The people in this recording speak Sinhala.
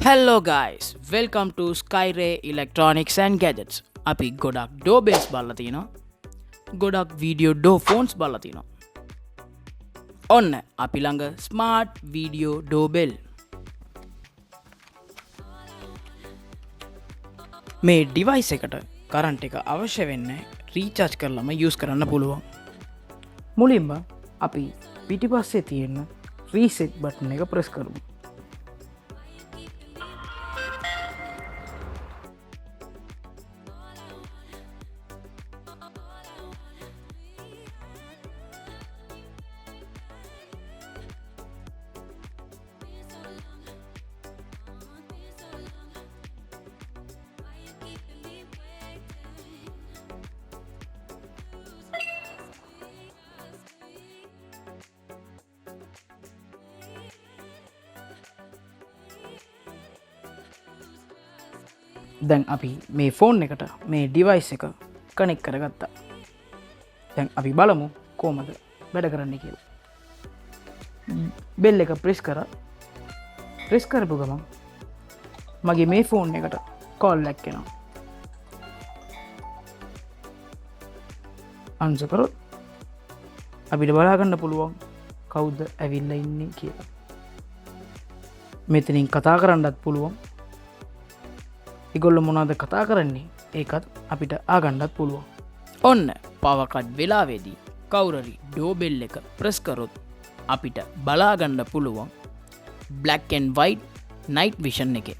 Hello guys, welcome to Skyray Electronics and Gadgets. අපි ගොඩක් doorbells බලලා තිනවා. ගොඩක් video door phones බලලා තිනවා. ඔන්න අපි ළඟ smart video doorbell. මේ device එකට current එක අවශ්‍ය වෙන්නේ recharge කරලාම use කරන්න පුළුවන්. මුලින්ම අපි පිටිපස්සේ තියෙන reset button එක press කරමු. දැන් අපි මේ ෆෝන් එකට මේ ඩිවයිස් එක කනෙක්ට් කරගත්තා. දැන් අපි බලමු කොහමද වැඩ කරන්නේ කියලා. බෙල් එක ප්‍රෙස් කරා. ප්‍රෙස් කරපු ගමන් මගේ මේ ෆෝන් එකට කෝල් එකක් එනවා. අන්සර් කරොත් අපිට බලා ගන්න පුළුවන් කවුද ඇවිල්ලා ඉන්නේ කියලා. මෙතනින් කතා කරන්නත් පුළුවන්. ඒගොල්ලෝ මොනවද කතා කරන්නේ ඒකත් අපිට ආගන්නත් පුළුවන්. ඔන්න පවර් කට් වෙලාවේදී කවුරුරි ඩෝබෙල් එක ප්‍රෙස් කරොත් අපිට බලා ගන්න පුළුවන් black and white night vision එකේ.